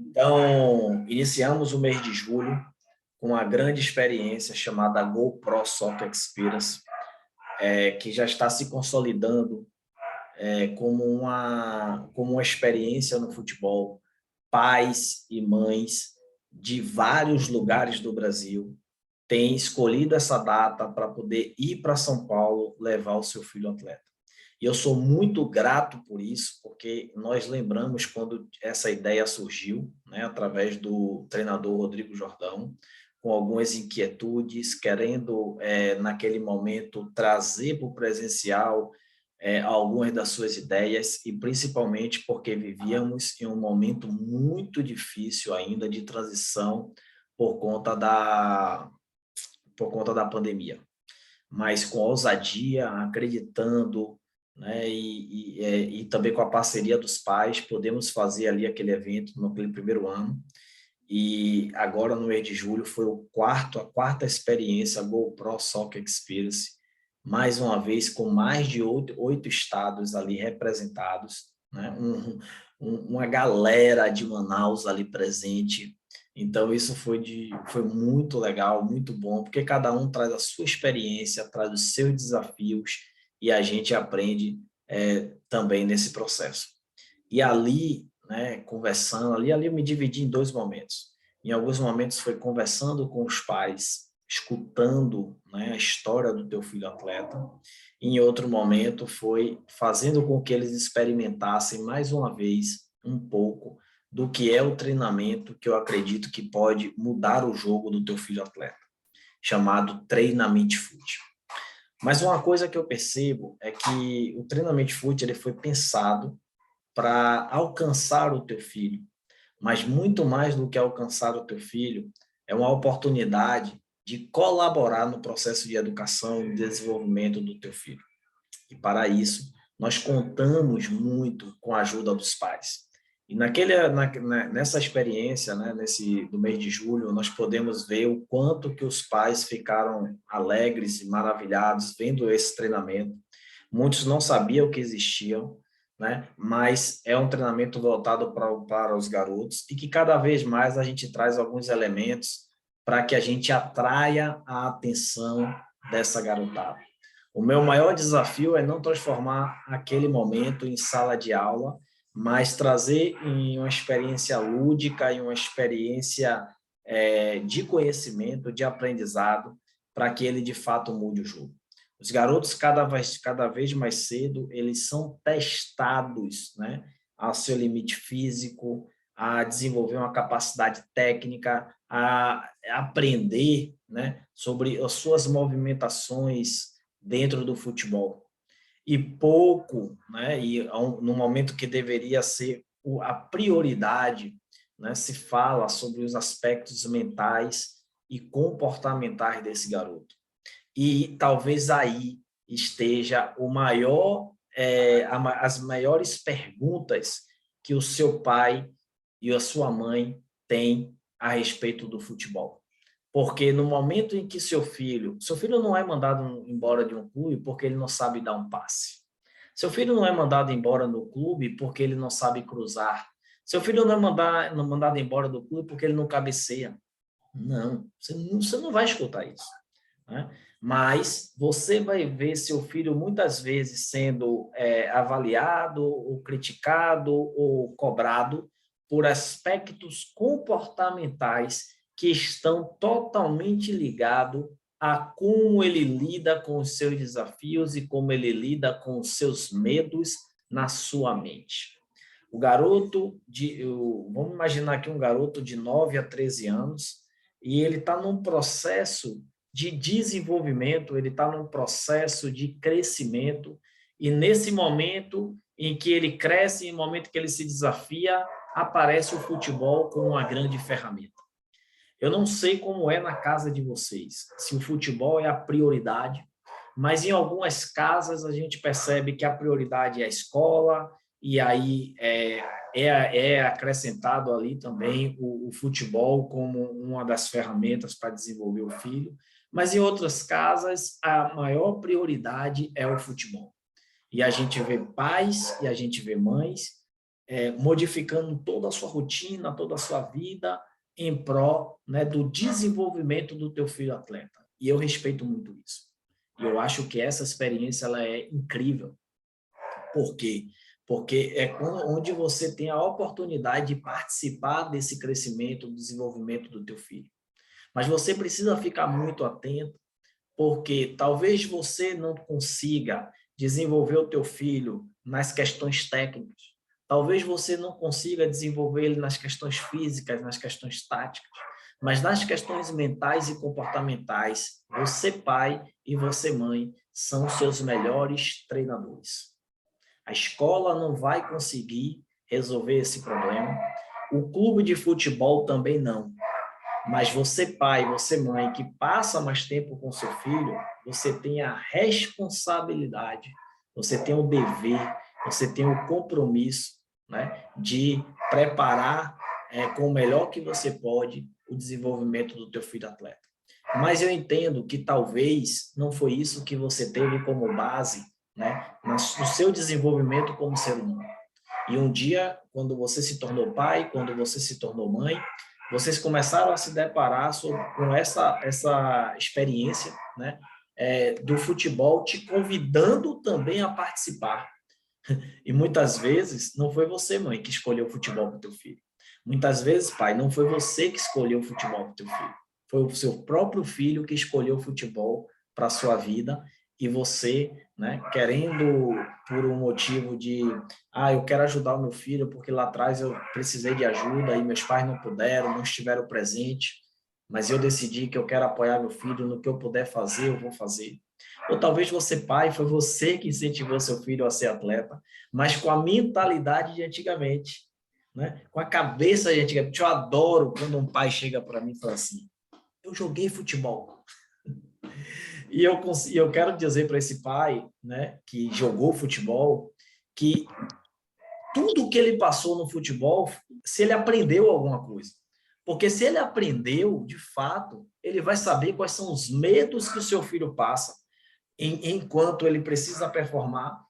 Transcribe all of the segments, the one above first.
Então, iniciamos o mês de julho com uma grande experiência chamada GoPro Soccer Experience, que já está se consolidando como uma experiência no futebol. Pais e mães de vários lugares do Brasil têm escolhido essa data para poder ir para São Paulo levar o seu filho atleta. E eu sou muito grato por isso, porque nós lembramos quando essa ideia surgiu, né, através do treinador Rodrigo Jordão, com algumas inquietudes, querendo, naquele momento, trazer para o presencial algumas das suas ideias, e principalmente porque vivíamos em um momento muito difícil ainda de transição por conta da pandemia. Mas com ousadia, acreditando, né, e também com a parceria dos pais, podemos fazer ali aquele evento naquele primeiro ano. E agora, no mês de julho, foi a quarta experiência GoPro Soccer Experience, mais uma vez com mais de oito estados ali representados, né? Uma galera de Manaus ali presente. Então, isso foi muito legal, muito bom, porque cada um traz a sua experiência, traz os seus desafios, e a gente aprende também nesse processo. E ali, né, conversando, ali eu me dividi em dois momentos. Em alguns momentos foi conversando com os pais, escutando, né, a história do teu filho atleta. Em outro momento foi fazendo com que eles experimentassem mais uma vez um pouco do que é o treinamento, que eu acredito que pode mudar o jogo do teu filho atleta, chamado treinamento foot. Mas uma coisa que eu percebo é que o treinamento foot ele foi pensado para alcançar o teu filho, mas muito mais do que alcançar o teu filho, é uma oportunidade de colaborar no processo de educação e desenvolvimento do teu filho. E para isso, nós contamos muito com a ajuda dos pais. E nessa experiência, né, do mês de julho, nós podemos ver o quanto que os pais ficaram alegres e maravilhados vendo esse treinamento. Muitos não sabiam que existiam, né? Mas é um treinamento voltado para os garotos, e que cada vez mais a gente traz alguns elementos para que a gente atraia a atenção dessa garotada. O meu maior desafio é não transformar aquele momento em sala de aula, mas trazer em uma experiência lúdica e uma experiência de conhecimento, de aprendizado, para que ele de fato mude o jogo. Os garotos, cada vez mais cedo, eles são testados, né, ao seu limite físico, a desenvolver uma capacidade técnica, a aprender, né, sobre as suas movimentações dentro do futebol. E pouco, né, no momento que deveria ser a prioridade, né, se fala sobre os aspectos mentais e comportamentais desse garoto. E talvez aí esteja as maiores perguntas que o seu pai e a sua mãe têm a respeito do futebol. Porque no momento em que seu filho não é mandado embora de um clube porque ele não sabe dar um passe. Seu filho não é mandado embora do clube porque ele não sabe cruzar. Seu filho não é mandado embora do clube porque ele não cabeceia. Não, você não vai escutar isso, né? Mas você vai ver seu filho muitas vezes sendo avaliado, ou criticado, ou cobrado por aspectos comportamentais que estão totalmente ligados a como ele lida com os seus desafios e como ele lida com os seus medos na sua mente. Vamos imaginar aqui um garoto de 9 a 13 anos, e ele está num processo de desenvolvimento, ele está num processo de crescimento, e nesse momento em que ele cresce, em momento que ele se desafia, aparece o futebol como uma grande ferramenta. Eu não sei como é na casa de vocês, se o futebol é a prioridade, mas em algumas casas a gente percebe que a prioridade é a escola, e aí é acrescentado ali também o futebol como uma das ferramentas para desenvolver o filho, mas em outras casas a maior prioridade é o futebol. E a gente vê pais e a gente vê mães modificando toda a sua rotina, toda a sua vida em prol, né, do desenvolvimento do teu filho atleta. E eu respeito muito isso. E eu acho que essa experiência ela é incrível. Por quê? Porque é onde você tem a oportunidade de participar desse crescimento, do desenvolvimento do teu filho. Mas você precisa ficar muito atento, porque talvez você não consiga desenvolver o teu filho nas questões técnicas. Talvez você não consiga desenvolver ele nas questões físicas, nas questões táticas, mas nas questões mentais e comportamentais, você pai e você mãe são os seus melhores treinadores. A escola não vai conseguir resolver esse problema. O clube de futebol também não. Mas você, pai, você, mãe, que passa mais tempo com seu filho, você tem a responsabilidade, você tem o dever, você tem o compromisso, né, de preparar com o melhor que você pode o desenvolvimento do teu filho atleta. Mas eu entendo que talvez não foi isso que você teve como base, né, no seu desenvolvimento como ser humano. E um dia, quando você se tornou pai, quando você se tornou mãe, vocês começaram a se deparar com essa experiência, né, do futebol, te convidando também a participar. E muitas vezes não foi você, mãe, que escolheu o futebol para o teu filho. Muitas vezes, pai, não foi você que escolheu o futebol para o teu filho. Foi o seu próprio filho que escolheu o futebol para a sua vida e você, né, querendo por um motivo de, eu quero ajudar o meu filho porque lá atrás eu precisei de ajuda e meus pais não puderam, não estiveram presentes, mas eu decidi que eu quero apoiar meu filho no que eu puder fazer, eu vou fazer. Ou talvez você, pai, foi você que incentivou seu filho a ser atleta, mas com a mentalidade de antigamente, né? Com a cabeça de antigamente. Eu adoro quando um pai chega para mim e fala assim, eu joguei futebol. E eu quero dizer para esse pai, né, que jogou futebol, que tudo que ele passou no futebol, se ele aprendeu alguma coisa. Porque se ele aprendeu, de fato, ele vai saber quais são os medos que o seu filho passa enquanto ele precisa performar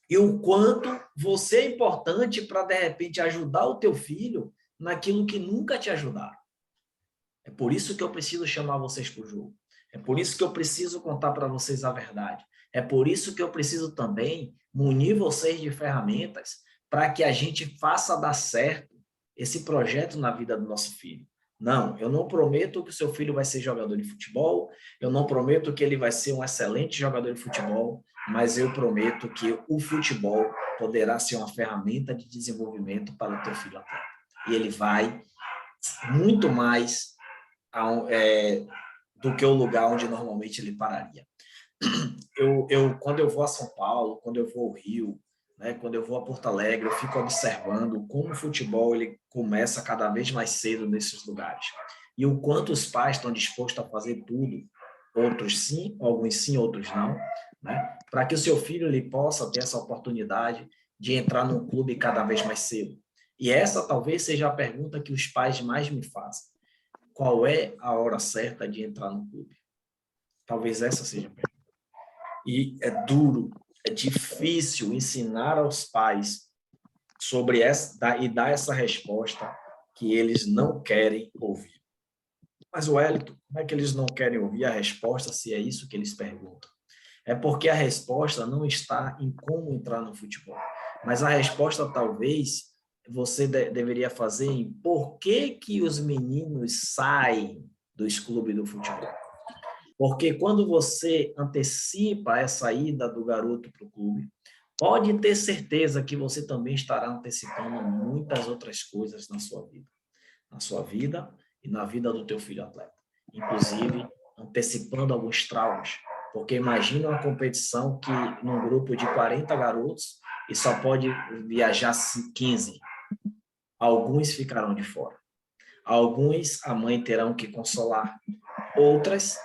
e o quanto você é importante para, de repente, ajudar o teu filho naquilo que nunca te ajudaram. É por isso que eu preciso chamar vocês para o jogo. É por isso que eu preciso contar para vocês a verdade. É por isso que eu preciso também munir vocês de ferramentas para que a gente faça dar certo esse projeto na vida do nosso filho. Não, eu não prometo que o seu filho vai ser jogador de futebol, eu não prometo que ele vai ser um excelente jogador de futebol, mas eu prometo que o futebol poderá ser uma ferramenta de desenvolvimento para o teu filho atleta. E ele vai muito mais do que o lugar onde normalmente ele pararia. Quando eu vou a São Paulo, quando eu vou ao Rio, né, quando eu vou a Porto Alegre, eu fico observando como o futebol ele começa cada vez mais cedo nesses lugares. E o quanto os pais estão dispostos a fazer tudo, outros sim, outros não, né, para que o seu filho ele possa ter essa oportunidade de entrar num clube cada vez mais cedo. E essa talvez seja a pergunta que os pais mais me fazem. Qual é a hora certa de entrar no clube? Talvez essa seja a pergunta. E é duro, é difícil ensinar aos pais sobre essa e dar essa resposta que eles não querem ouvir. Mas, Wellington, como é que eles não querem ouvir a resposta se é isso que eles perguntam? É porque a resposta não está em como entrar no futebol, mas a resposta talvez você deveria fazer em por que os meninos saem dos clubes do futebol. Porque quando você antecipa essa ida do garoto para o clube, pode ter certeza que você também estará antecipando muitas outras coisas na sua vida e na vida do teu filho atleta. Inclusive, antecipando alguns traumas. Porque imagina uma competição que num grupo de 40 garotos e só pode viajar 15. Alguns ficarão de fora. Alguns a mãe terão que consolar. Outras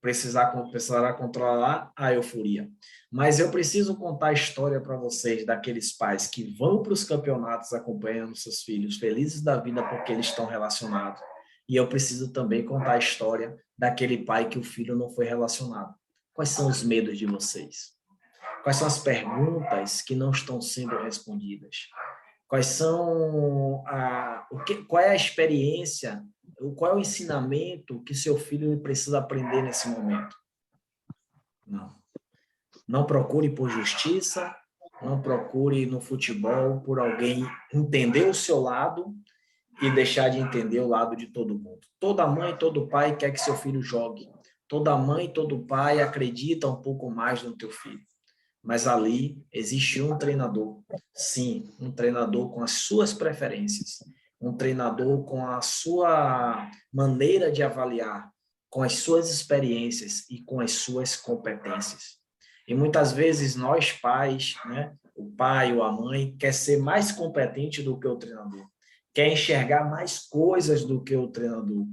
precisará controlar a euforia. Mas eu preciso contar a história para vocês daqueles pais que vão para os campeonatos acompanhando seus filhos, felizes da vida porque eles estão relacionados. E eu preciso também contar a história daquele pai que o filho não foi relacionado. Quais são os medos de vocês? Quais são as perguntas que não estão sendo respondidas? Quais são qual é a experiência, qual é o ensinamento que seu filho precisa aprender nesse momento? Não. Não procure por justiça, não procure no futebol por alguém entender o seu lado e deixar de entender o lado de todo mundo. Toda mãe, todo pai quer que seu filho jogue. Toda mãe, todo pai acredita um pouco mais no teu filho. Mas ali existe um treinador. Sim, um treinador com as suas preferências. Um treinador com a sua maneira de avaliar, com as suas experiências e com as suas competências. E muitas vezes nós pais, né, o pai ou a mãe, quer ser mais competente do que o treinador, quer enxergar mais coisas do que o treinador,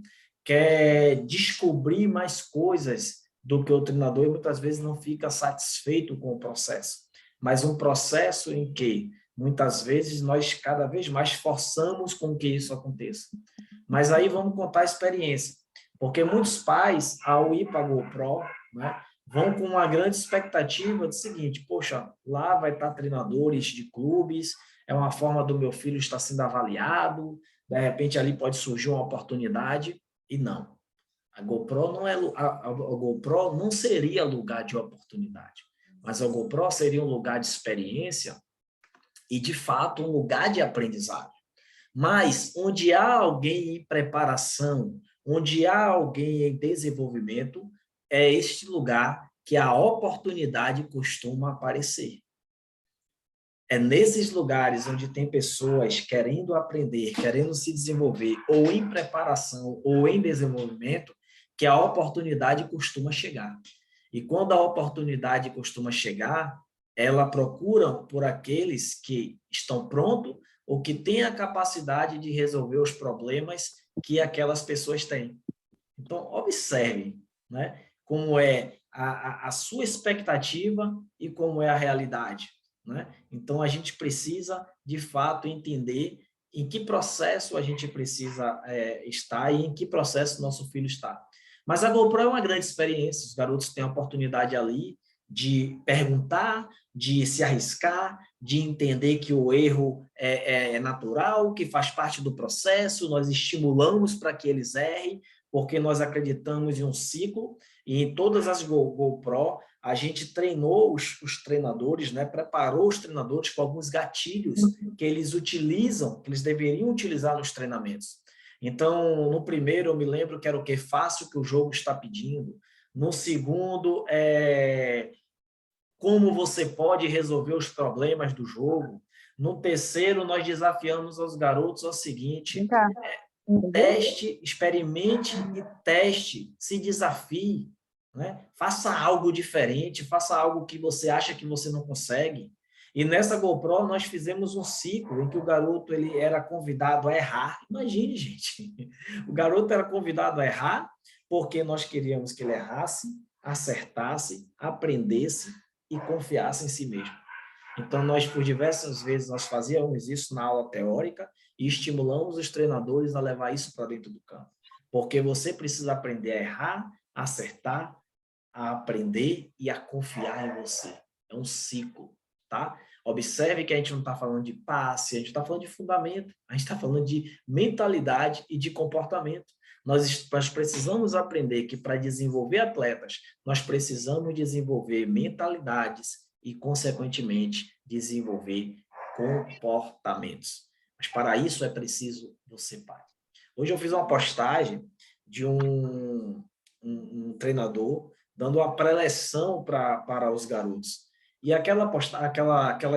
quer descobrir mais coisas do que o treinador e muitas vezes não fica satisfeito com o processo. Mas um processo em que muitas vezes nós cada vez mais forçamos com que isso aconteça. Mas aí vamos contar a experiência, porque muitos pais, ao ir para a GoPro, né, vão com uma grande expectativa do seguinte: poxa, lá vai estar treinadores de clubes, é uma forma do meu filho estar sendo avaliado, de repente ali pode surgir uma oportunidade, e não. A GoPro não é a GoPro não seria lugar de oportunidade, mas a GoPro seria um lugar de experiência e de fato um lugar de aprendizado. Mas onde há alguém em preparação, onde há alguém em desenvolvimento, é este lugar que a oportunidade costuma aparecer. É nesses lugares onde tem pessoas querendo aprender, querendo se desenvolver, ou em preparação, ou em desenvolvimento, que a oportunidade costuma chegar. E quando a oportunidade costuma chegar, ela procura por aqueles que estão prontos ou que têm a capacidade de resolver os problemas que aquelas pessoas têm. Então, observe, né, como é a sua expectativa e como é a realidade. Né? Então, a gente precisa, de fato, entender em que processo a gente precisa estar e em que processo nosso filho está. Mas a GoPro é uma grande experiência, os garotos têm a oportunidade ali de perguntar, de se arriscar, de entender que o erro é natural, que faz parte do processo, nós estimulamos para que eles errem, porque nós acreditamos em um ciclo, e em todas as GoPro, a gente treinou os treinadores, né, preparou os treinadores com alguns gatilhos que eles utilizam, que eles deveriam utilizar nos treinamentos. Então, no primeiro, eu me lembro que era o que? Faça o que o jogo está pedindo. No segundo, como você pode resolver os problemas do jogo. No terceiro, nós desafiamos aos garotos ao seguinte: teste, experimente e teste, se desafie, né? Faça algo diferente, faça algo que você acha que você não consegue. E nessa GoPro nós fizemos um ciclo em que o garoto ele era convidado a errar. Imagine, gente, o garoto era convidado a errar porque nós queríamos que ele errasse, acertasse, aprendesse e confiasse em si mesmo. Então, nós, por diversas vezes, nós fazíamos isso na aula teórica e estimulamos os treinadores a levar isso para dentro do campo. Porque você precisa aprender a errar, a acertar, a aprender e a confiar em você. É um ciclo, tá? Observe que a gente não está falando de passe, a gente está falando de fundamento, a gente está falando de mentalidade e de comportamento. Nós precisamos aprender que para desenvolver atletas, nós precisamos desenvolver mentalidades e, consequentemente, desenvolver comportamentos. Mas para isso é preciso você, pai. Hoje eu fiz uma postagem de um treinador dando uma preleção para os garotos. E aquela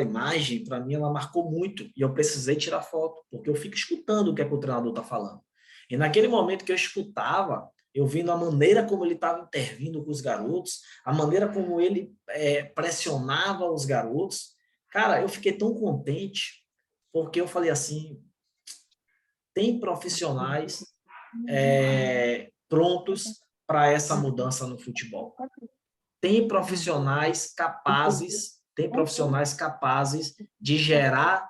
imagem, para mim, ela marcou muito. E eu precisei tirar foto, porque eu fico escutando o que, é que o treinador está falando. E naquele momento que eu escutava, eu vendo a maneira como ele estava intervindo com os garotos, a maneira como ele pressionava os garotos, cara, eu fiquei tão contente, porque eu falei assim, tem profissionais prontos para essa mudança no futebol. Tem profissionais capazes de gerar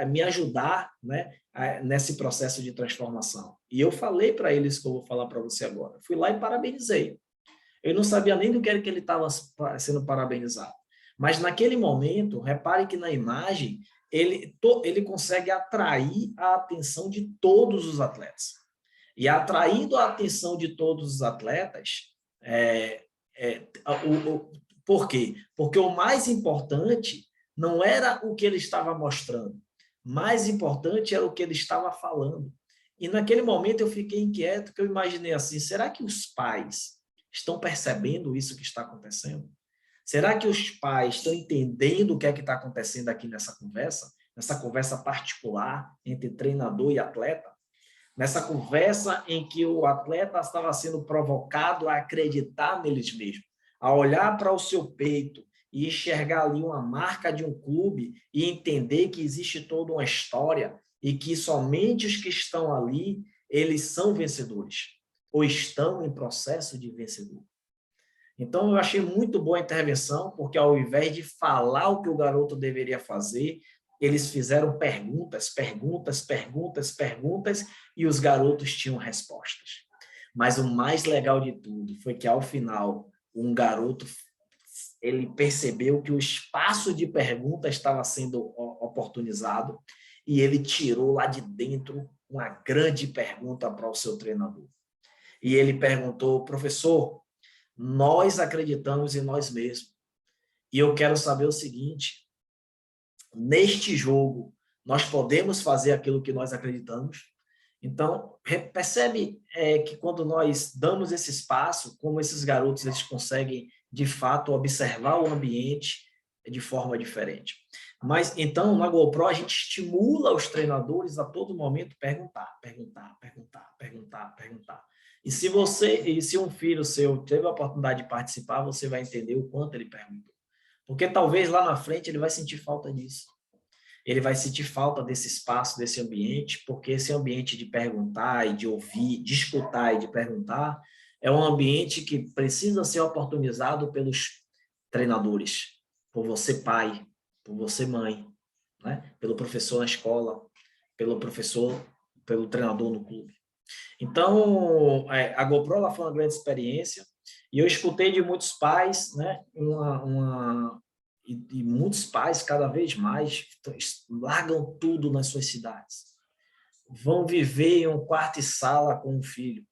me ajudar, né, nesse processo de transformação. E eu falei para eles que eu vou falar para você agora. Fui lá e parabenizei. Eu não sabia nem do que era que ele estava sendo parabenizado. Mas naquele momento, repare que na imagem ele consegue atrair a atenção de todos os atletas. E atraindo a atenção de todos os atletas, por quê? Porque o mais importante não era o que ele estava mostrando, mais importante era o que ele estava falando. E naquele momento eu fiquei inquieto, porque eu imaginei assim, será que os pais estão percebendo isso que está acontecendo? Será que os pais estão entendendo o que é que está acontecendo aqui nessa conversa particular entre treinador e atleta? Nessa conversa em que o atleta estava sendo provocado a acreditar neles mesmos, a olhar para o seu peito e enxergar ali uma marca de um clube e entender que existe toda uma história e que somente os que estão ali, eles são vencedores, ou estão em processo de vencedor. Então, eu achei muito boa a intervenção, porque ao invés de falar o que o garoto deveria fazer, eles fizeram perguntas, e os garotos tinham respostas. Mas o mais legal de tudo foi que, ao final, um garoto ele percebeu que o espaço de pergunta estava sendo oportunizado e ele tirou lá de dentro uma grande pergunta para o seu treinador. E ele perguntou, professor, nós acreditamos em nós mesmos. E eu quero saber o seguinte, neste jogo, nós podemos fazer aquilo que nós acreditamos? Então, percebe que quando nós damos esse espaço, como esses garotos eles conseguem, de fato, observar o ambiente de forma diferente. Mas, então, na GoPro, a gente estimula os treinadores a todo momento perguntar. E se um filho seu teve a oportunidade de participar, você vai entender o quanto ele perguntou. Porque talvez lá na frente ele vai sentir falta disso. Ele vai sentir falta desse espaço, desse ambiente, porque esse ambiente de perguntar e de ouvir, de escutar e de perguntar, é um ambiente que precisa ser oportunizado pelos treinadores, por você pai, por você mãe, né? Pelo professor na escola, pelo professor, pelo treinador no clube. Então, a GoPro ela foi uma grande experiência e eu escutei de muitos pais, né, e muitos pais cada vez mais largam tudo nas suas cidades. Vão viver em um quarto e sala com o filho,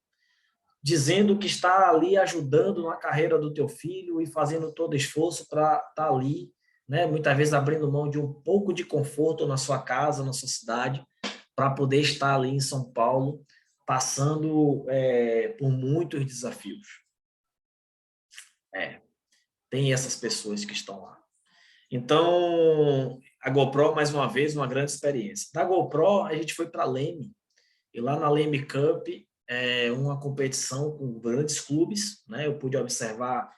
dizendo que está ali ajudando na carreira do teu filho e fazendo todo esforço para estar ali, né, muitas vezes abrindo mão de um pouco de conforto na sua casa, na sua cidade, para poder estar ali em São Paulo, passando por muitos desafios. Tem essas pessoas que estão lá. Então, a GoPro, mais uma vez, uma grande experiência. Da GoPro, a gente foi para a Leme, e lá na Leme Cup, uma competição com grandes clubes, né? Eu pude observar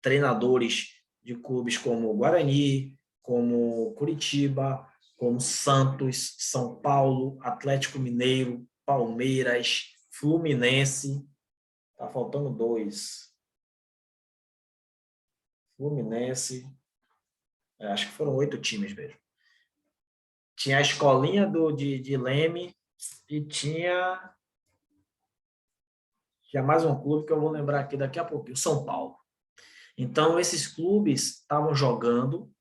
treinadores de clubes como Guarani, como Curitiba, como Santos, São Paulo, Atlético Mineiro, Palmeiras, Fluminense. Tá faltando 2. Fluminense. Acho que foram 8 times mesmo. Tinha a escolinha de Leme e tinha mais um clube que eu vou lembrar aqui daqui a pouquinho, São Paulo. Então, esses clubes estavam jogando,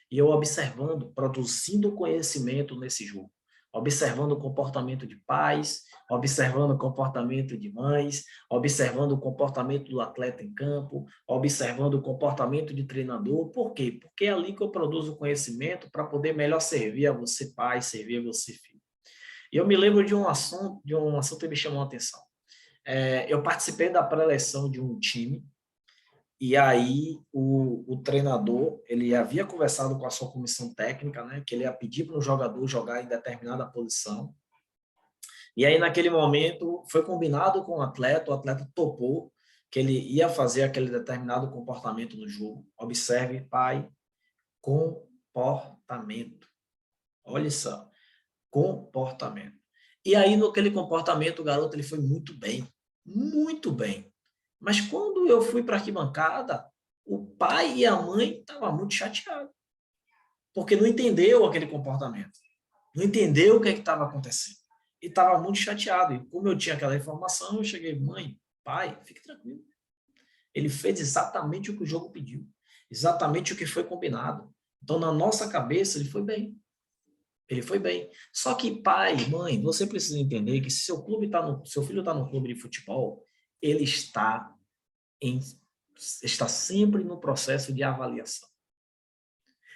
e eu observando, produzindo conhecimento nesse jogo. Observando o comportamento de pais, observando o comportamento de mães, observando o comportamento do atleta em campo, observando o comportamento de treinador. Por quê? Porque é ali que eu produzo conhecimento para poder melhor servir a você pai, servir a você filho. E eu me lembro de um assunto que me chamou a atenção. Eu participei da pré-eleição de um time, e aí o treinador, ele havia conversado com a sua comissão técnica, né, que ele ia pedir para o jogador jogar em determinada posição. E aí, naquele momento, foi combinado com o atleta topou que ele ia fazer aquele determinado comportamento no jogo. Observe, pai, comportamento. Olha só, comportamento. E aí, naquele comportamento, o garoto ele foi muito bem, muito bem. Mas quando eu fui para a arquibancada, o pai e a mãe estavam muito chateados, porque não entendeu aquele comportamento, não entendeu o que estava acontecendo, e estava muito chateado. E como eu tinha aquela informação, eu cheguei, mãe, pai, fique tranquilo. Ele fez exatamente o que o jogo pediu, exatamente o que foi combinado. Então, na nossa cabeça, ele foi bem. Ele foi bem. Só que pai, mãe, você precisa entender que se seu filho está no clube de futebol, ele está sempre no processo de avaliação.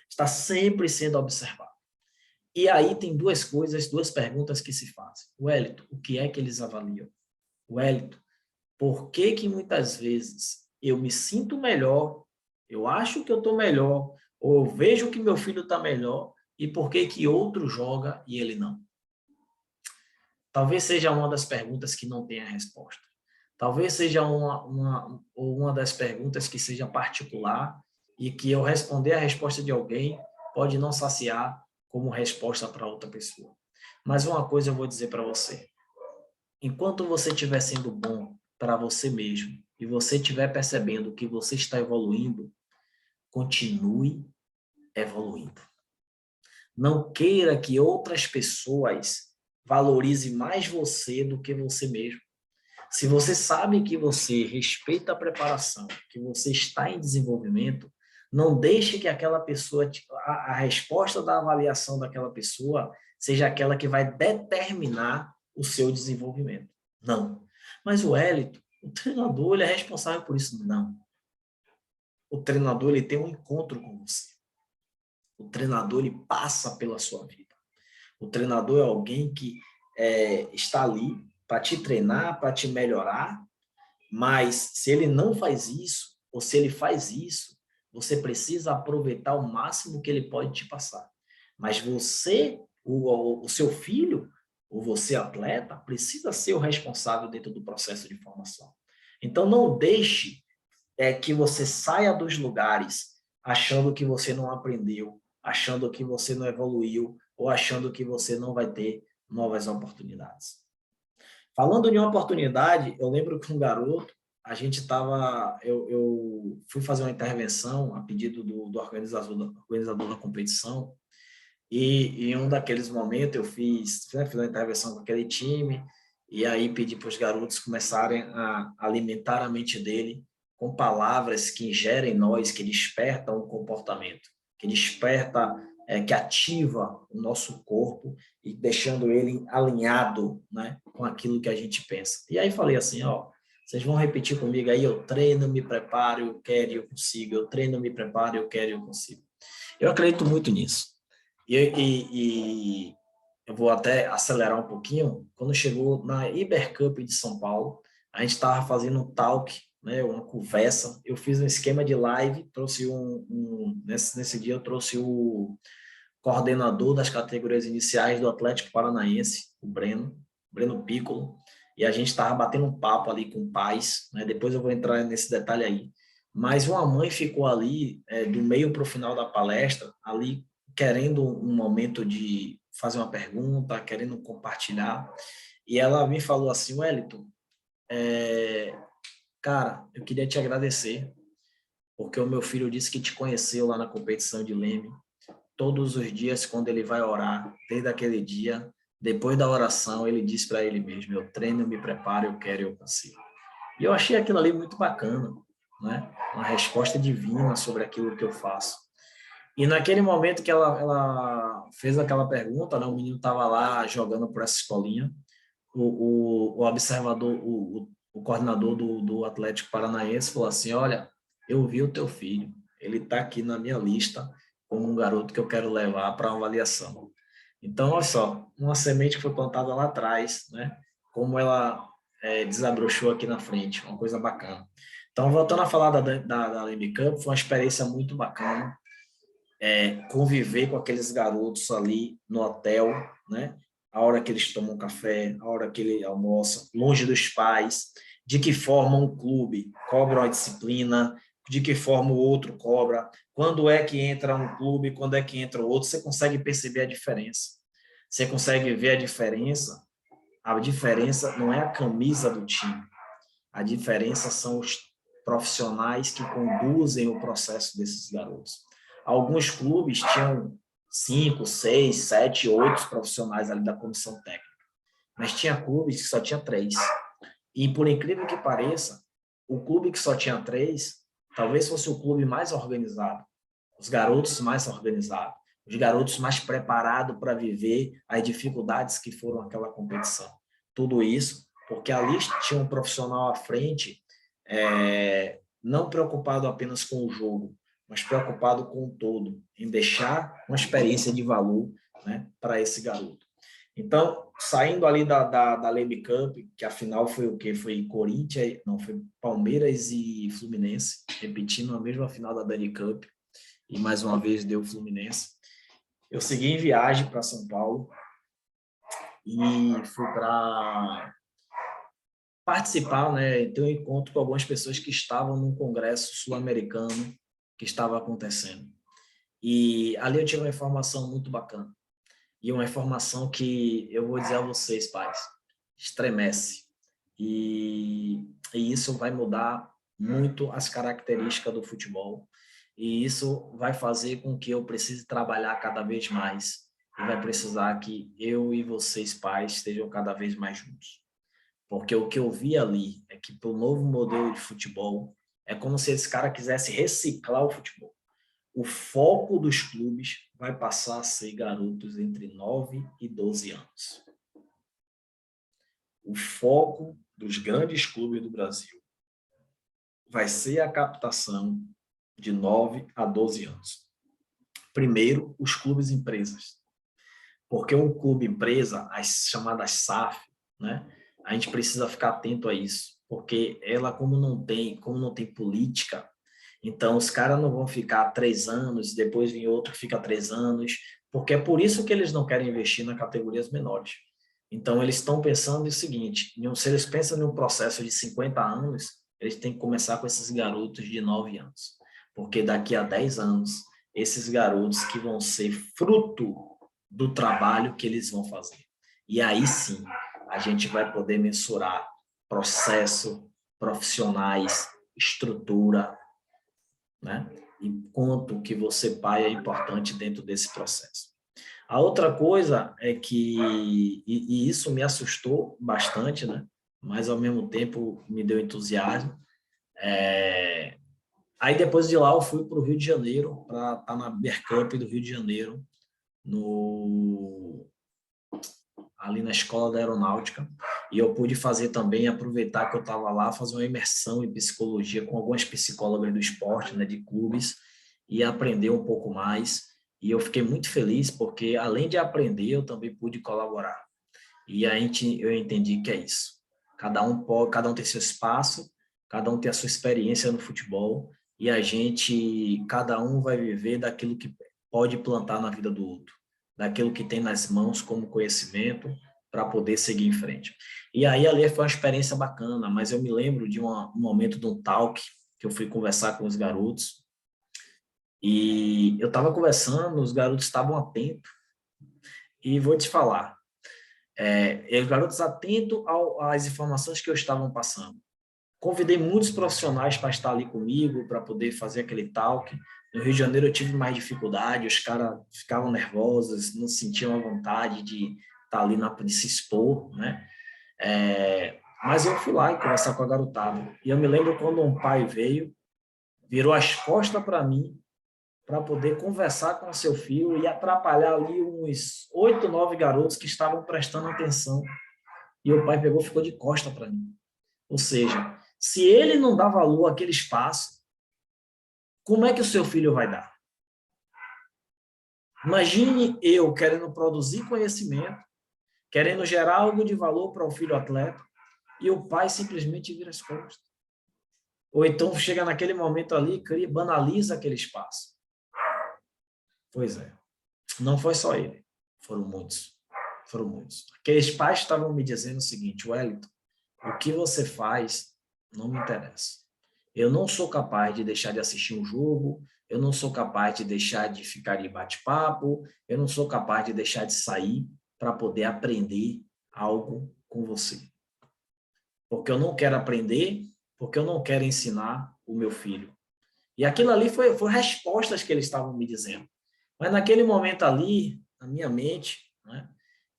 Está sempre sendo observado. E aí tem duas perguntas que se fazem. Wellington, o que é que eles avaliam? Wellington, por que que muitas vezes eu me sinto melhor, eu acho que eu estou melhor, ou eu vejo que meu filho está melhor, e por que que outro joga e ele não? Talvez seja uma das perguntas que não tenha resposta. Talvez seja uma das perguntas que seja particular e que eu responder a resposta de alguém pode não saciar como resposta para outra pessoa. Mas uma coisa eu vou dizer para você. Enquanto você estiver sendo bom para você mesmo e você estiver percebendo que você está evoluindo, continue evoluindo. Não queira que outras pessoas valorizem mais você do que você mesmo. Se você sabe que você respeita a preparação, que você está em desenvolvimento, não deixe que aquela pessoa, a resposta da avaliação daquela pessoa seja aquela que vai determinar o seu desenvolvimento. Não. Mas o Wellington, o treinador, ele é responsável por isso. Não. O treinador, ele tem um encontro com você. O treinador, ele passa pela sua vida. O treinador é alguém que está ali para te treinar, para te melhorar, mas se ele não faz isso, ou se ele faz isso, você precisa aproveitar o máximo que ele pode te passar. Mas você, o seu filho, ou você atleta, precisa ser o responsável dentro do processo de formação. Então, não deixe que você saia dos lugares achando que você não aprendeu, achando que você não evoluiu, ou achando que você não vai ter novas oportunidades. Falando em uma oportunidade, eu lembro que um garoto, a gente estava, eu fui fazer uma intervenção a pedido do organizador da competição, e em um daqueles momentos eu fiz uma intervenção com aquele time, e aí pedi para os garotos começarem a alimentar a mente dele com palavras que ingerem nós, que despertam o comportamento, que desperta, que ativa o nosso corpo e deixando ele alinhado, né, com aquilo que a gente pensa. E aí falei assim, ó, vocês vão repetir comigo aí, eu treino, me preparo, eu quero e eu consigo, eu treino, me preparo, eu quero e eu consigo. Eu acredito muito nisso. E eu vou até acelerar um pouquinho. Quando chegou na Ibercup de São Paulo, a gente estava fazendo um talk, né, uma conversa. Eu fiz um esquema de live, trouxe nesse dia eu trouxe o coordenador das categorias iniciais do Atlético Paranaense, o Breno Piccolo, e a gente estava batendo um papo ali com pais, né? Depois eu vou entrar nesse detalhe aí. Mas uma mãe ficou ali, do meio para o final da palestra, ali querendo um momento de fazer uma pergunta, querendo compartilhar, e ela me falou assim, Wellington, cara, eu queria te agradecer, porque o meu filho disse que te conheceu lá na competição de Leme, todos os dias, quando ele vai orar, desde aquele dia, depois da oração, ele diz para ele mesmo, eu treino, eu me preparo, eu quero e eu consigo. E eu achei aquilo ali muito bacana, né? Uma resposta divina sobre aquilo que eu faço. E naquele momento que ela fez aquela pergunta, né? O menino estava lá jogando por essa escolinha, o observador, o coordenador do Atlético Paranaense falou assim, olha, eu vi o teu filho, ele está aqui na minha lista como um garoto que eu quero levar para avaliação. Então, olha só, uma semente que foi plantada lá atrás, né? Como ela desabrochou aqui na frente, uma coisa bacana. Então, voltando a falar da Leme Cup, foi uma experiência muito bacana, conviver com aqueles garotos ali no hotel, né? A hora que eles tomam café, a hora que ele almoça, longe dos pais, de que forma um clube cobra uma disciplina, de que forma o outro cobra, quando é que entra um clube, quando é que entra o outro, você consegue perceber a diferença. Você consegue ver a diferença não é a camisa do time, a diferença são os profissionais que conduzem o processo desses garotos. Alguns clubes tinham 5, 6, 7, 8 profissionais ali da comissão técnica, mas tinha clubes que só tinha 3. E por incrível que pareça, o clube que só tinha 3, talvez fosse o clube mais organizado. os garotos mais organizados, os garotos mais preparados para viver as dificuldades que foram aquela competição. Tudo isso porque ali tinha um profissional à frente, não preocupado apenas com o jogo, mas preocupado com o todo, em deixar uma experiência de valor, né, para esse garoto. Então, saindo ali da Leme Cup, que afinal foi o quê? Foi Corinthians, não, foi Palmeiras e Fluminense, repetindo a mesma final da Dani Cup, e mais uma vez deu Fluminense. Eu segui em viagem para São Paulo e fui para participar, né, ter um encontro com algumas pessoas que estavam num congresso sul-americano que estava acontecendo. E ali eu tive uma informação muito bacana. E uma informação que eu vou dizer a vocês, pais, estremece. E isso vai mudar muito as características do futebol. E isso vai fazer com que eu precise trabalhar cada vez mais. E vai precisar que eu e vocês, pais, estejam cada vez mais juntos. Porque o que eu vi ali é que, para o novo modelo de futebol, é como se esse cara quisesse reciclar o futebol. O foco dos clubes vai passar a ser garotos entre 9 e 12 anos. O foco dos grandes clubes do Brasil vai ser a captação de 9 a 12 anos. Primeiro, os clubes empresas. Porque um clube empresa, as chamadas SAF, né? A gente precisa ficar atento a isso, porque ela, como não tem política, então os caras não vão ficar 3 anos, depois vem outro que fica 3 anos, porque é por isso que eles não querem investir nas categorias menores. Então eles estão pensando o seguinte, se eles pensam em um processo de 50 anos, eles têm que começar com esses garotos de 9 anos, porque daqui a 10 anos, esses garotos que vão ser fruto do trabalho que eles vão fazer. E aí sim, a gente vai poder mensurar processo, profissionais, estrutura, né? E quanto que você, pai, é importante dentro desse processo. A outra coisa é que, e isso me assustou bastante, né? Mas ao mesmo tempo me deu entusiasmo. Aí depois de lá eu fui para o Rio de Janeiro, para estar na Beer Cup do Rio de Janeiro, ali na Escola da Aeronáutica, e eu pude fazer também, aproveitar que eu estava lá, fazer uma imersão em psicologia com algumas psicólogas do esporte, né, de clubes, e aprender um pouco mais. E eu fiquei muito feliz porque, além de aprender, eu também pude colaborar. E eu entendi que é isso. Cada um tem seu espaço, cada um tem a sua experiência no futebol, e cada um vai viver daquilo que pode plantar na vida do outro, daquilo que tem nas mãos como conhecimento para poder seguir em frente. E aí ali foi uma experiência bacana, mas eu me lembro de um momento de um talk que eu fui conversar com os garotos, e eu estava conversando, os garotos estavam atentos, e vou te falar, os garotos atentos às informações que eu estava passando. Convidei muitos profissionais para estar ali comigo, para poder fazer aquele talk. No Rio de Janeiro eu tive mais dificuldade, os caras ficavam nervosos, não sentiam a vontade de estar ali, de se expor, né? Mas eu fui lá e conversar com a garotada. E eu me lembro quando um pai veio, virou as costas para mim, para poder conversar com o seu filho e atrapalhar ali uns 8, 9 garotos que estavam prestando atenção. E o pai pegou e ficou de costa para mim. Ou seja, se ele não dá valor àquele espaço, como é que o seu filho vai dar? Imagine eu querendo produzir conhecimento, querendo gerar algo de valor para o filho atleta, e o pai simplesmente vira as costas. Ou então chega naquele momento ali e banaliza aquele espaço. Pois é. Não foi só ele. Foram muitos. Foram muitos. Aqueles pais estavam me dizendo o seguinte: Wellington, o que você faz não me interessa. Eu não sou capaz de deixar de assistir um jogo, eu não sou capaz de deixar de ficar de bate-papo, eu não sou capaz de deixar de sair para poder aprender algo com você. Porque eu não quero aprender, porque eu não quero ensinar o meu filho. E aquilo ali foi respostas que eles estavam me dizendo. Mas naquele momento ali, na minha mente, né,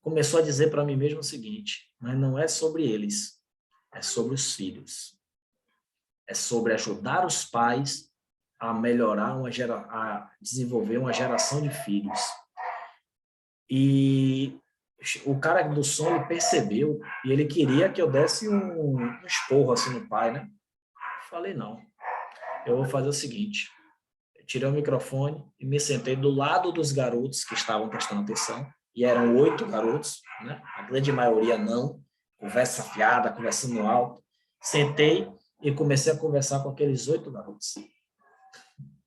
começou a dizer para mim mesmo o seguinte: mas não é sobre eles, é sobre os filhos. É sobre ajudar os pais a melhorar, a desenvolver uma geração de filhos. E o cara do som, ele percebeu e ele queria que eu desse um esporro assim no pai, né? Falei, não, eu vou fazer o seguinte, eu tirei o microfone e me sentei do lado dos garotos que estavam prestando atenção, e eram 8 garotos, né? A grande maioria não, conversa fiada, conversando alto. Sentei e comecei a conversar com aqueles 8 garotos.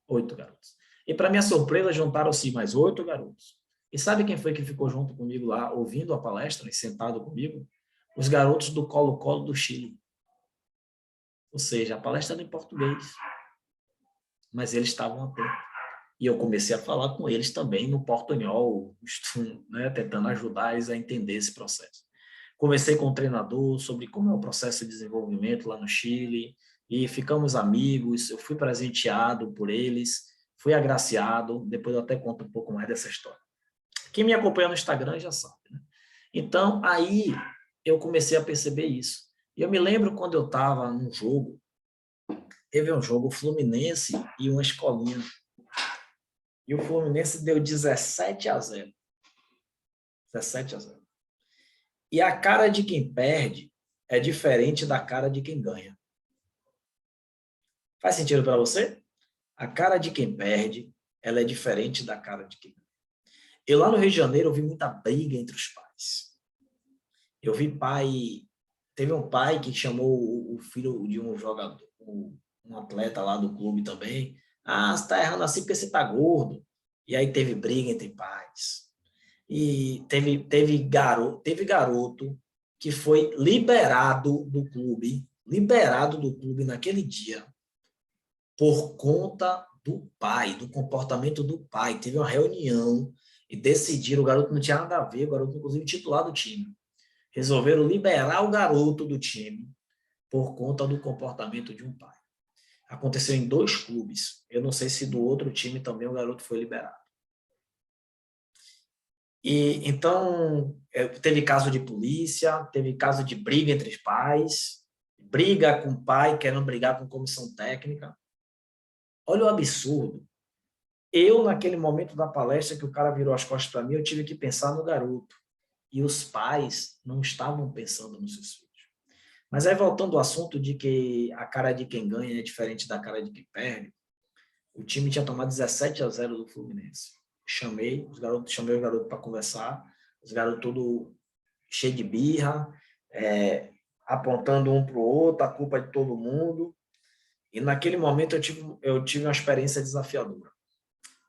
8 garotos. E, para minha surpresa, juntaram-se mais 8 garotos. E sabe quem foi que ficou junto comigo lá, ouvindo a palestra e sentado comigo? Os garotos do Colo-Colo do Chile. Ou seja, a palestra era em português. Mas eles estavam atentos. E eu comecei a falar com eles também no portunhol, né, tentando ajudar eles a entender esse processo. Conversei com o treinador sobre como é o processo de desenvolvimento lá no Chile, e ficamos amigos, eu fui presenteado por eles, fui agraciado, depois eu até conto um pouco mais dessa história. Quem me acompanha no Instagram já sabe, né? Então, aí eu comecei a perceber isso. E eu me lembro quando eu estava num jogo, teve um jogo Fluminense e uma escolinha, e o Fluminense deu 17-0. 17-0. E a cara de quem perde é diferente da cara de quem ganha. Faz sentido para você? A cara de quem perde, ela é diferente da cara de quem ganha. Eu lá no Rio de Janeiro eu vi muita briga entre os pais. Eu vi teve um pai que chamou o filho de um jogador, um atleta lá do clube também. Ah, você está errando assim porque você está gordo. E aí teve briga entre pais. E teve garoto que foi liberado do clube naquele dia, por conta do pai, do comportamento do pai. Teve uma reunião e decidiram, o garoto não tinha nada a ver, o garoto inclusive titular do time. Resolveram liberar o garoto do time por conta do comportamento de um pai. Aconteceu em 2 clubes. Eu não sei se do outro time também o garoto foi liberado. E então teve caso de polícia, teve caso de briga entre os pais, briga com o pai querendo brigar com comissão técnica. Olha o absurdo. Eu, naquele momento da palestra que o cara virou as costas para mim, eu tive que pensar no garoto. E os pais não estavam pensando nos seus filhos. Mas aí, voltando ao assunto de que a cara de quem ganha é diferente da cara de quem perde, o time tinha tomado 17-0 do Fluminense. Chamei os garotos para conversar, os garotos tudo cheio de birra, apontando um para o outro, a culpa de todo mundo. E naquele momento eu tive uma experiência desafiadora.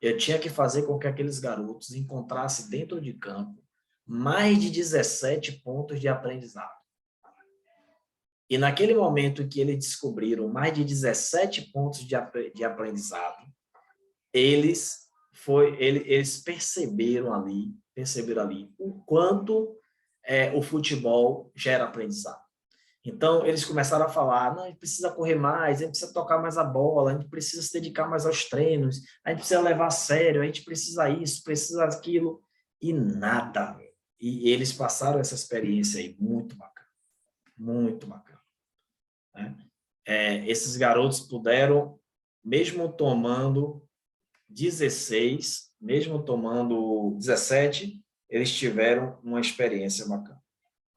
Eu tinha que fazer com que aqueles garotos encontrassem dentro de campo mais de 17 pontos de aprendizado. E naquele momento que eles descobriram mais de 17 pontos de aprendizado, eles perceberam ali o quanto o futebol gera aprendizado. Então, eles começaram a falar, não, a gente precisa correr mais, a gente precisa tocar mais a bola, a gente precisa se dedicar mais aos treinos, a gente precisa levar a sério, a gente precisa isso, precisa aquilo, e nada. E eles passaram essa experiência aí, muito bacana, muito bacana. Né? Esses garotos puderam, mesmo tomando 16, mesmo tomando 17, eles tiveram uma experiência bacana.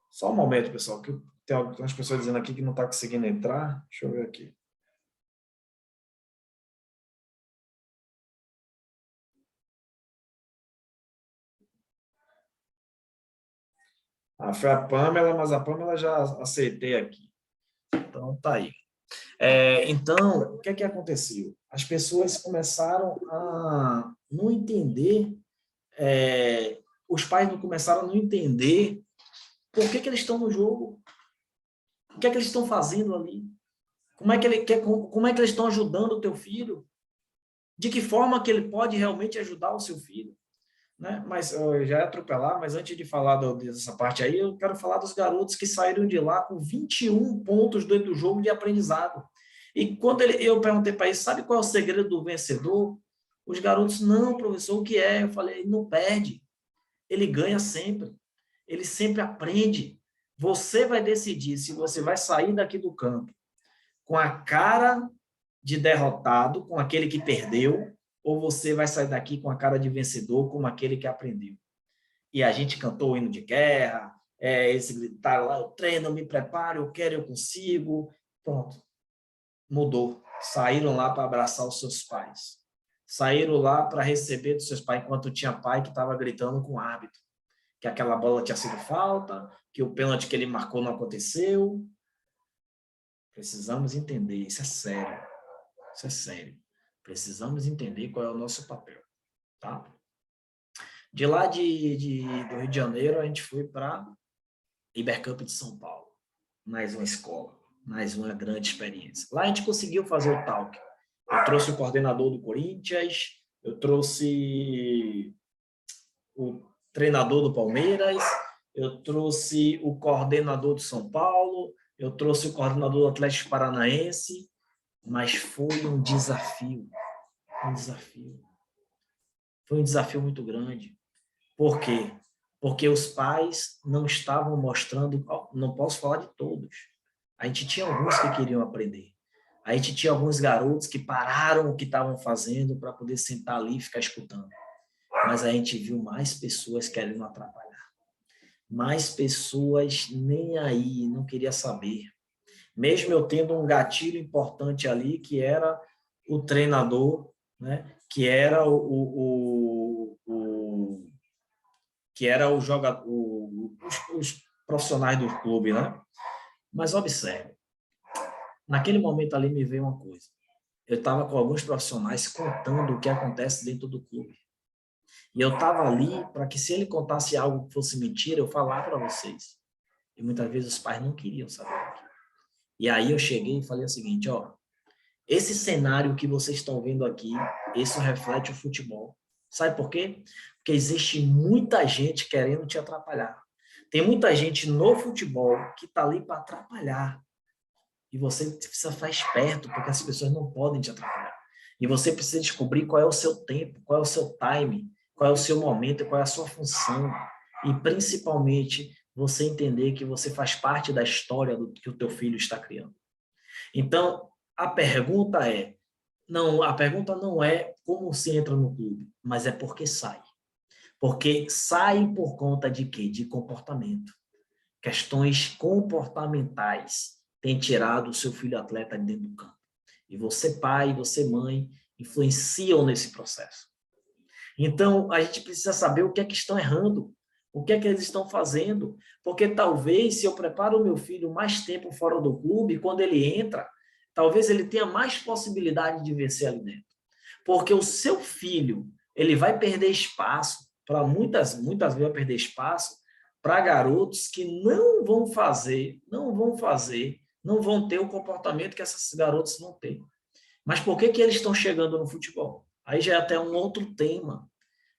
Só um momento, pessoal, que tem algumas pessoas dizendo aqui que não está conseguindo entrar. Deixa eu ver aqui. Foi a Pamela, mas a Pamela já aceitei aqui. Então, tá aí. Então, o que é que aconteceu? As pessoas começaram a não entender, os pais não começaram a não entender por que eles estão no jogo, o que é que eles estão fazendo ali, como é que eles estão ajudando o teu filho, de que forma que ele pode realmente ajudar o seu filho. Né? Mas eu já ia atropelar, mas antes de falar dessa parte aí, eu quero falar dos garotos que saíram de lá com 21 pontos dentro do jogo de aprendizado. E quando eu perguntei para eles, sabe qual é o segredo do vencedor? Os garotos, não, professor, o que é? Eu falei, ele não perde, ele ganha sempre, ele sempre aprende. Você vai decidir se você vai sair daqui do campo com a cara de derrotado, com aquele que perdeu, ou você vai sair daqui com a cara de vencedor, como aquele que aprendeu. E a gente cantou o hino de guerra, eles gritaram lá, eu treino, eu me preparo, eu quero, eu consigo. Pronto, mudou. Saíram lá para abraçar os seus pais. Saíram lá para receber dos seus pais, enquanto tinha pai que estava gritando com o árbitro, que aquela bola tinha sido falta, que o pênalti que ele marcou não aconteceu. Precisamos entender, isso é sério. Isso é sério. Precisamos entender qual é o nosso papel, tá? De lá do Rio de Janeiro, a gente foi para Ibercup de São Paulo. Mais uma escola, mais uma grande experiência. Lá a gente conseguiu fazer o talk. Eu trouxe o coordenador do Corinthians, eu trouxe o treinador do Palmeiras, eu trouxe o coordenador do São Paulo, eu trouxe o coordenador do Atlético Paranaense, mas foi um desafio. Foi um desafio muito grande. Por quê? Porque os pais não estavam mostrando, não posso falar de todos. A gente tinha alguns que queriam aprender. A gente tinha alguns garotos que pararam o que estavam fazendo para poder sentar ali e ficar escutando. Mas a gente viu mais pessoas querendo atrapalhar. Mais pessoas nem aí, não queria saber. Mesmo eu tendo um gatilho importante ali, que era o treinador, né? Que era o jogador, os profissionais do clube, né? Mas observe, naquele momento ali me veio uma coisa. Eu estava com alguns profissionais contando o que acontece dentro do clube. E eu estava ali para que, se ele contasse algo que fosse mentira, eu falar para vocês. E muitas vezes os pais não queriam saber daquilo. E aí eu cheguei e falei o seguinte, ó, esse cenário que vocês estão vendo aqui, isso reflete o futebol. Sabe por quê? Porque existe muita gente querendo te atrapalhar. Tem muita gente no futebol que está ali para atrapalhar. E você precisa ficar esperto, porque as pessoas não podem te atrapalhar. E você precisa descobrir qual é o seu tempo, qual é o seu time, qual é o seu momento, qual é a sua função. E, principalmente, você entender que você faz parte da história do que o teu filho está criando. Então, a pergunta não é como se entra no clube, mas é porque sai. Porque sai por conta de quê? De comportamento. Questões comportamentais têm tirado o seu filho atleta de dentro do campo. E você, pai, você, mãe, influenciam nesse processo. Então, a gente precisa saber o que é que estão errando, o que é que eles estão fazendo, porque talvez, se eu preparo o meu filho mais tempo fora do clube, quando ele entra, talvez ele tenha mais possibilidade de vencer ali dentro. Porque o seu filho, ele vai perder espaço, para muitas vezes vai perder espaço para garotos que não vão ter o comportamento que esses garotos vão ter. Mas por que eles estão chegando no futebol? Aí já é até um outro tema,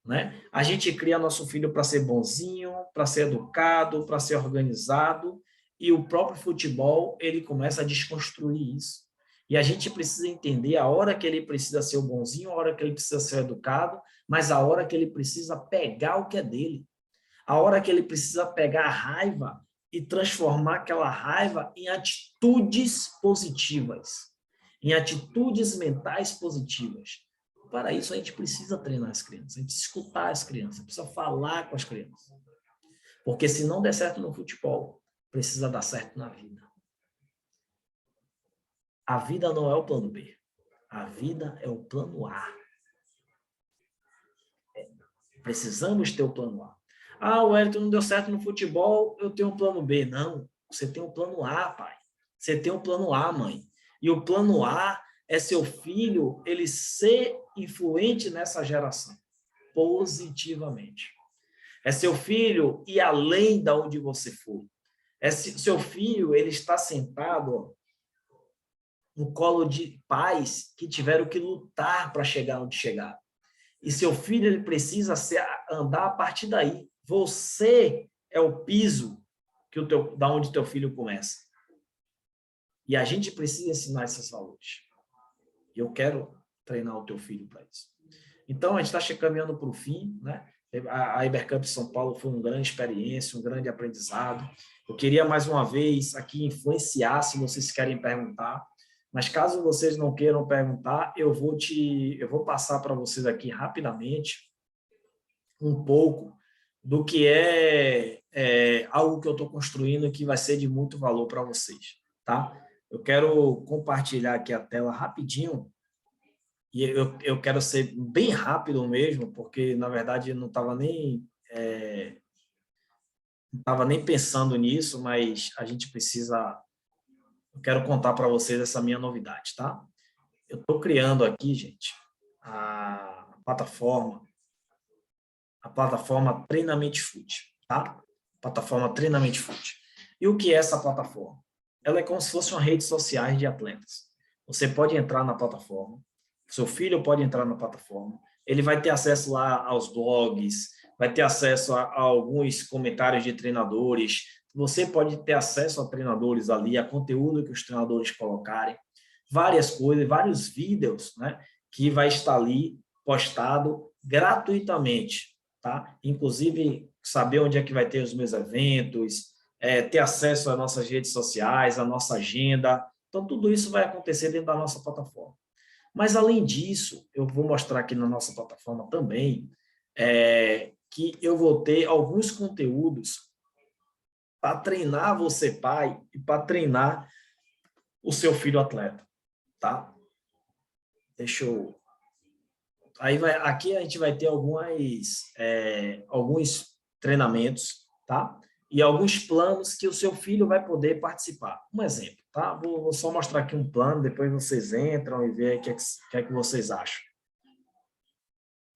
né? A gente cria nosso filho para ser bonzinho, para ser educado, para ser organizado, e o próprio futebol, ele começa a desconstruir isso. E a gente precisa entender a hora que ele precisa ser o bonzinho, a hora que ele precisa ser educado, mas a hora que ele precisa pegar o que é dele. A hora que ele precisa pegar a raiva e transformar aquela raiva em atitudes positivas, em atitudes mentais positivas. Para isso, a gente precisa treinar as crianças, a gente precisa escutar as crianças, precisa falar com as crianças. Porque se não der certo no futebol, precisa dar certo na vida. A vida não é o plano B. A vida é o plano A. Precisamos ter o plano A. Ah, o Wellington não deu certo no futebol, eu tenho um plano B. Não, você tem um plano A, pai. Você tem um plano A, mãe. E o plano A é seu filho, ele ser influente nessa geração, positivamente. É seu filho ir além da onde você for. É seu filho, ele está sentado no colo de pais que tiveram que lutar para chegar onde chegaram. E seu filho, ele precisa andar a partir daí. Você é o piso da onde teu filho começa. E a gente precisa ensinar esses valores. E eu quero treinar o teu filho para isso. Então, a gente está caminhando para o fim, né? A Ibercup São Paulo foi uma grande experiência, um grande aprendizado. Eu queria, mais uma vez, aqui influenciar, se vocês querem perguntar, Mas caso vocês não queiram perguntar, eu vou passar para vocês aqui rapidamente um pouco do que é algo que eu estou construindo e que vai ser de muito valor para vocês, tá? Eu quero compartilhar aqui a tela rapidinho e eu quero ser bem rápido mesmo, porque, na verdade, eu não estava nem pensando nisso, mas a gente precisa... Eu quero contar para vocês essa minha novidade, tá? Eu estou criando aqui, gente, a plataforma Treinamento Food, tá? Plataforma Treinamento Food. E o que é essa plataforma? Ela é como se fosse uma rede social de atletas. Você pode entrar na plataforma, seu filho pode entrar na plataforma, ele vai ter acesso lá aos blogs, vai ter acesso a alguns comentários de treinadores, você pode ter acesso a treinadores ali, a conteúdo que os treinadores colocarem, várias coisas, vários vídeos, né, que vai estar ali postado gratuitamente, tá? Inclusive, saber onde é que vai ter os meus eventos, ter acesso às nossas redes sociais, à nossa agenda. Então, tudo isso vai acontecer dentro da nossa plataforma. Mas, além disso, eu vou mostrar aqui na nossa plataforma também que eu vou ter alguns conteúdos para treinar você, pai, e para treinar o seu filho atleta, tá? Deixa eu... Aqui a gente vai ter alguns treinamentos, tá? E alguns planos que o seu filho vai poder participar. Um exemplo, tá? Vou só mostrar aqui um plano, depois vocês entram e veem o que é que vocês acham.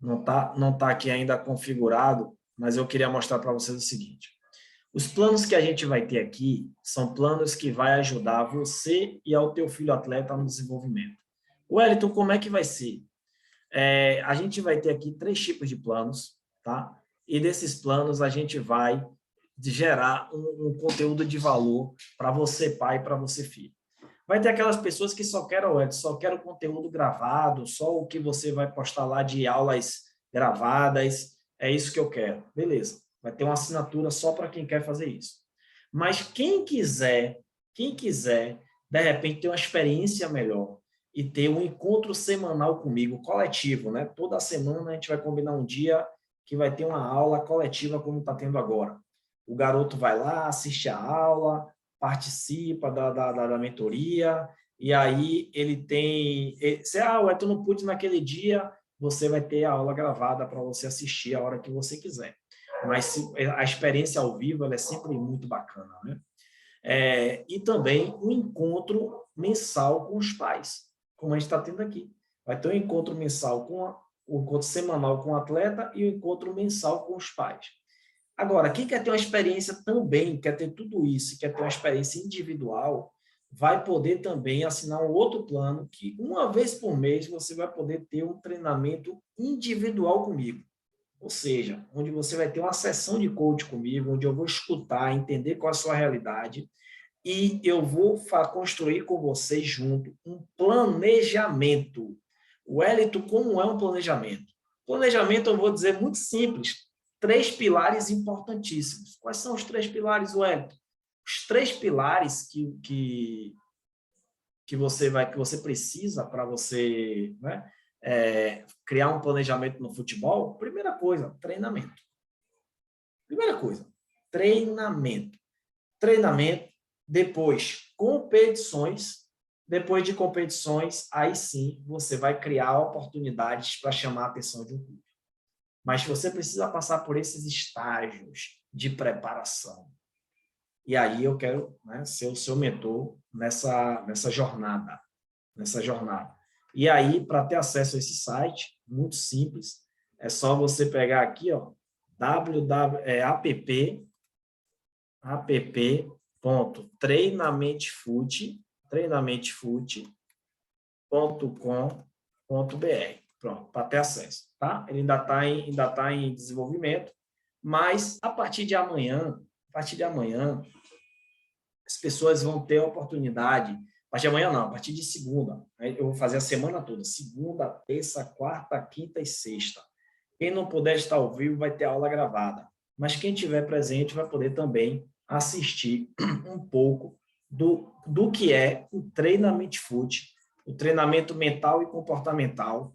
Não tá aqui ainda configurado, mas eu queria mostrar para vocês o seguinte. Os planos que a gente vai ter aqui são planos que vai ajudar você e ao teu filho atleta no desenvolvimento. Wellington, como é que vai ser? A gente vai ter aqui 3 tipos de planos, tá? E desses planos a gente vai gerar um conteúdo de valor para você, pai, e para você, filho. Vai ter aquelas pessoas que só querem o conteúdo gravado, só o que você vai postar lá de aulas gravadas, é isso que eu quero. Beleza, vai ter uma assinatura só para quem quer fazer isso. Mas quem quiser, de repente, ter uma experiência melhor e ter um encontro semanal comigo, coletivo, né? Toda semana a gente vai combinar um dia que vai ter uma aula coletiva como está tendo agora. O garoto vai lá, assiste a aula, participa da mentoria, e aí ele tem... Se tu não pude naquele dia, você vai ter a aula gravada para você assistir a hora que você quiser. Mas a experiência ao vivo ela é sempre muito bacana, né? E também um encontro mensal com os pais, como a gente está tendo aqui. Vai ter um encontro mensal um encontro semanal com o atleta e um encontro mensal com os pais. Agora, quem quer ter uma experiência também, quer ter tudo isso, quer ter uma experiência individual, vai poder também assinar um outro plano que uma vez por mês você vai poder ter um treinamento individual comigo. Ou seja, onde você vai ter uma sessão de coach comigo, onde eu vou escutar, entender qual é a sua realidade e eu vou construir com você junto um planejamento. Wellington, como é um planejamento? Planejamento, eu vou dizer, muito simples. 3 pilares importantíssimos. Quais são os 3 pilares, Wellington? Os 3 pilares que você precisa para você, né, criar um planejamento no futebol. Primeira coisa, treinamento. Primeira coisa, treinamento. Treinamento, depois competições, depois de competições, aí sim você vai criar oportunidades para chamar a atenção de um clube. Mas você precisa passar por esses estágios de preparação. E aí eu quero, né, ser o seu mentor nessa jornada. E aí, para ter acesso a esse site, muito simples, é só você pegar aqui, ó, app.treinamentofood.com.br. Pronto, para ter acesso, tá? Ele ainda tá em desenvolvimento, mas a partir de amanhã, as pessoas vão ter a oportunidade, a partir de amanhã não, a partir de segunda, né? Eu vou fazer a semana toda, segunda, terça, quarta, quinta e sexta. Quem não puder estar ao vivo vai ter aula gravada, mas quem estiver presente vai poder também assistir um pouco do que é o treinamento foot, o treinamento mental e comportamental,